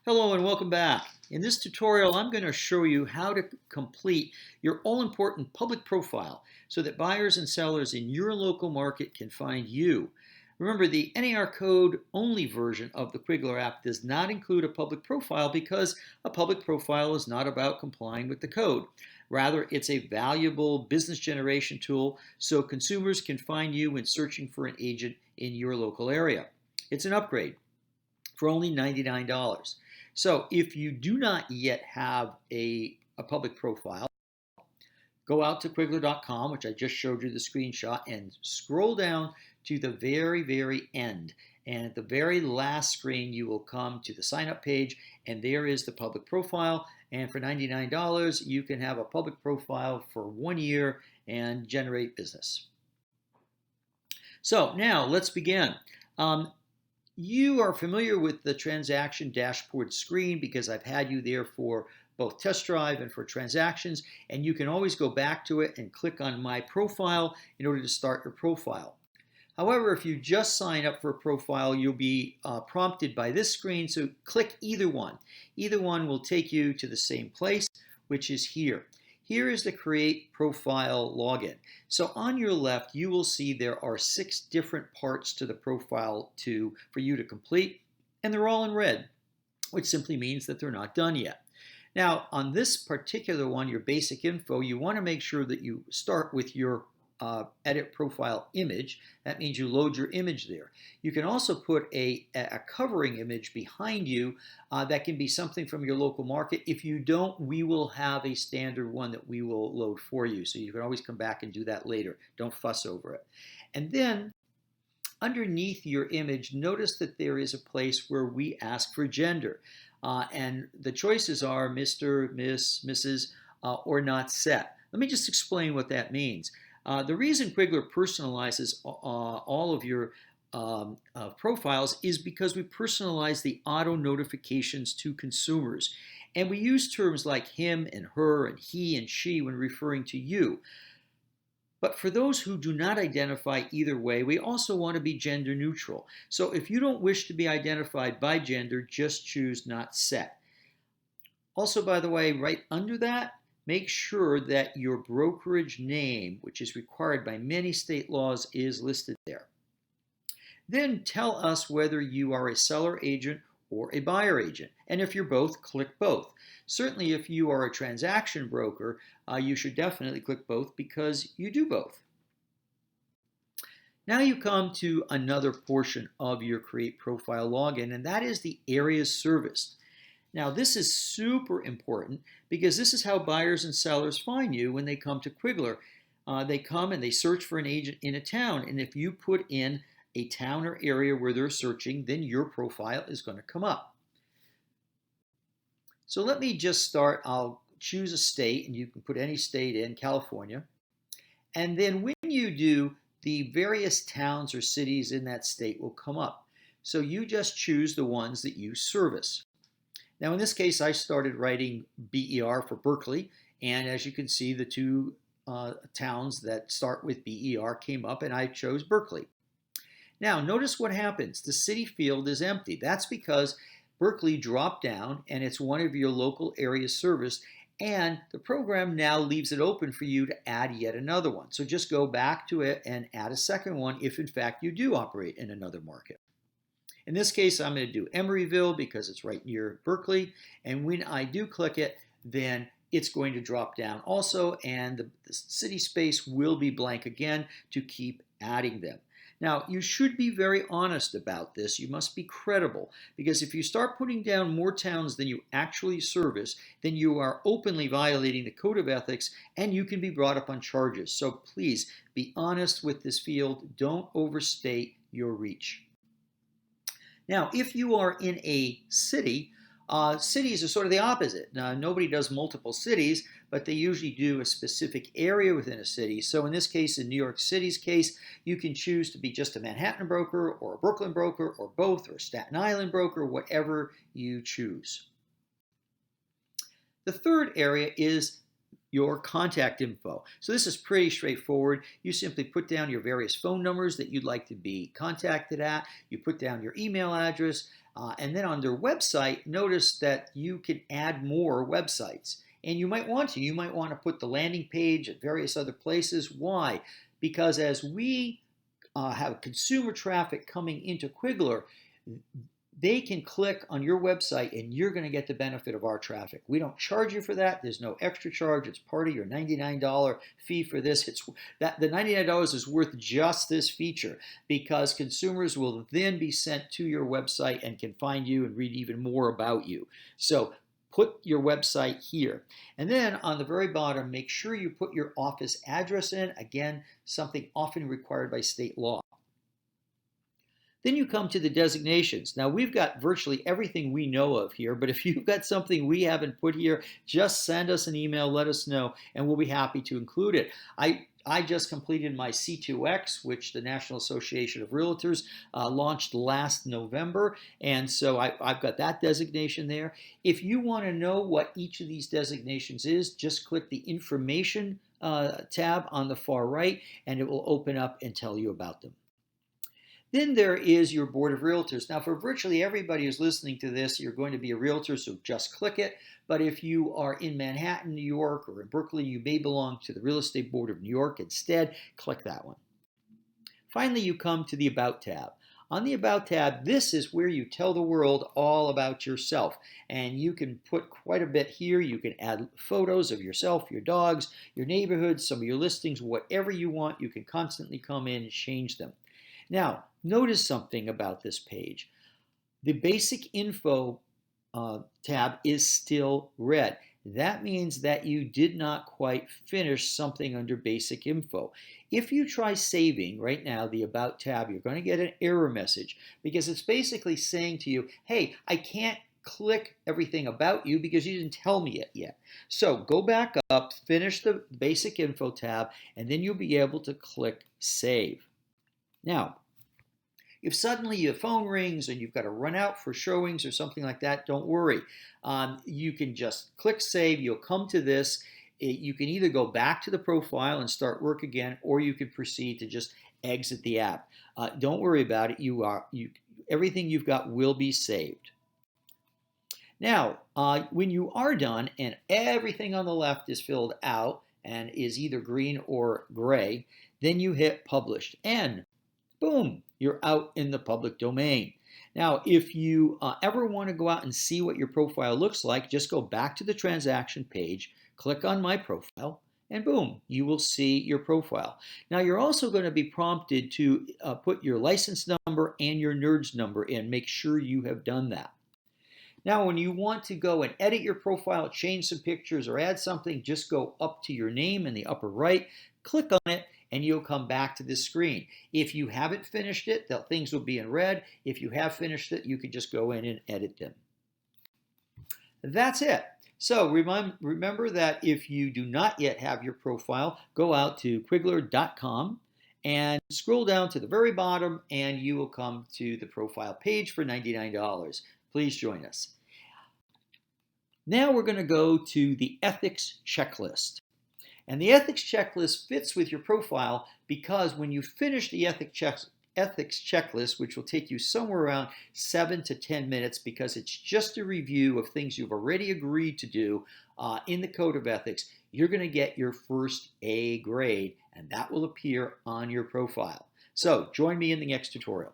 Hello and welcome back. In this tutorial, I'm going to show you how to complete your all-important public profile so that buyers and sellers in your local market can find you. Remember, the NAR code only version of the Quiglr app does not include a public profile because a public profile is not about complying with the code. Rather, it's a valuable business generation tool so consumers can find you when searching for an agent in your local area. It's an upgrade for only $99. So if you do not yet have a public profile, go out to Quiglr.com, which I just showed you the screenshot, and scroll down to the very end. And at the very last screen, you will come to the sign up page, and there is the public profile. And for $99, you can have a public profile for 1 year and generate business. So now let's begin. You are familiar with the transaction dashboard screen because I've had you there for both test drive and for transactions, and you can always go back to it and click on My Profile in order to start your profile. However, if you just sign up for a profile, you'll be prompted by this screen, so click either one. Either one will take you to the same place, which is here. Here is the Create Profile login. So on your left, you will see there are 6 different parts to the profile for you to complete, and they're all in red, which simply means that they're not done yet. Now, on this particular one, your basic info, you want to make sure that you start with your edit profile image. That means you load your image there. You can also put a covering image behind you that can be something from your local market. If you don't, we will have a standard one that we will load for you. So you can always come back and do that later. Don't fuss over it. And then underneath your image, notice that there is a place where we ask for gender. And the choices are Mr., Miss, Mrs., or not set. Let me just explain what that means. The reason Quiglr personalizes all of your profiles is because we personalize the auto notifications to consumers. And we use terms like him and her and he and she when referring to you. But for those who do not identify either way, we also want to be gender neutral. So if you don't wish to be identified by gender, just choose not set. Also, by the way, right under that, make sure that your brokerage name, which is required by many state laws, is listed there. Then tell us whether you are a seller agent or a buyer agent. And if you're both, click both. Certainly if you are a transaction broker, you should definitely click both because you do both. Now you come to another portion of your Create Profile login, and that is the areas serviced. Now this is super important because this is how buyers and sellers find you when they come to Quiglr. They come and they search for an agent in a town, and if you put in a town or area where they're searching, then your profile is going to come up. So let me just start. I'll choose a state, and you can put any state in, California. And then when you do, the various towns or cities in that state will come up. So you just choose the ones that you service. Now in this case, I started writing BER for Berkeley, and as you can see, the 2 towns that start with BER came up, and I chose Berkeley. Now notice what happens. The city field is empty. That's because Berkeley dropped down, and it's one of your local areas serviced, and the program now leaves it open for you to add yet another one. So just go back to it and add a second one if in fact you do operate in another market. In this case, I'm going to do Emeryville because it's right near Berkeley. And when I do click it, then it's going to drop down also, and the city space will be blank again to keep adding them. Now, you should be very honest about this. You must be credible, because if you start putting down more towns than you actually service, then you are openly violating the Code of Ethics, and you can be brought up on charges. So please be honest with this field. Don't overstate your reach. Now, if you are in a city, cities are sort of the opposite. Now, nobody does multiple cities, but they usually do a specific area within a city. So in this case, in New York City's case, you can choose to be just a Manhattan broker or a Brooklyn broker or both, or a Staten Island broker, whatever you choose. The third area is your contact info. So this is pretty straightforward. You simply put down your various phone numbers that you'd like to be contacted at. You put down your email address, and then on their website, notice that you can add more websites. And you might want to. You might want to put the landing page at various other places. Why? Because as we have consumer traffic coming into Quigler, they can click on your website and you're going to get the benefit of our traffic. We don't charge you for that. There's no extra charge. It's part of your $99 fee for this. It's that the $99 is worth just this feature because consumers will then be sent to your website and can find you and read even more about you. So put your website here. And then on the very bottom, make sure you put your office address in. Again, something often required by state law. Then you come to the designations. Now we've got virtually everything we know of here, but if you've got something we haven't put here, just send us an email, let us know, and we'll be happy to include it. I just completed my C2X, which the National Association of Realtors launched last November, and so I've got that designation there. If you want to know what each of these designations is, just click the Information tab on the far right, and it will open up and tell you about them. Then there is your Board of Realtors. Now, for virtually everybody who's listening to this, you're going to be a realtor, so just click it. But if you are in Manhattan, New York, or in Berkeley, you may belong to the Real Estate Board of New York instead. Click that one. Finally, you come to the About tab. On the About tab, this is where you tell the world all about yourself. And you can put quite a bit here. You can add photos of yourself, your dogs, your neighborhood, some of your listings, whatever you want. You can constantly come in and change them. Now, notice something about this page. The Basic Info tab is still red. That means that you did not quite finish something under Basic Info. If you try saving right now the About tab, you're going to get an error message because it's basically saying to you, hey, I can't click everything about you because you didn't tell me it yet. So go back up, finish the Basic Info tab, and then you'll be able to click Save. Now, if suddenly your phone rings and you've got to run out for showings or something like that, don't worry. You can just click Save. You'll come to this. You can either go back to the profile and start work again, or you can proceed to just exit the app. Don't worry about it. Everything you've got will be saved. Now, when you are done and everything on the left is filled out and is either green or gray, then you hit Publish, and boom, you're out in the public domain. Now, if you ever want to go out and see what your profile looks like, just go back to the transaction page, click on My Profile, and boom, you will see your profile. Now, you're also going to be prompted to put your license number and your NRDS number in. Make sure you have done that. Now, when you want to go and edit your profile, change some pictures, or add something, just go up to your name in the upper right, click on it, and you'll come back to this screen. If you haven't finished it, the things will be in red. If you have finished it, you can just go in and edit them. That's it. So remember that if you do not yet have your profile, go out to Quigler.com and scroll down to the very bottom, and you will come to the profile page for $99. Please join us. Now we're going to go to the ethics checklist. And the ethics checklist fits with your profile because when you finish the ethics checklist, which will take you somewhere around 7 to 10 minutes because it's just a review of things you've already agreed to do in the Code of Ethics, you're going to get your first A grade, and that will appear on your profile. So join me in the next tutorial.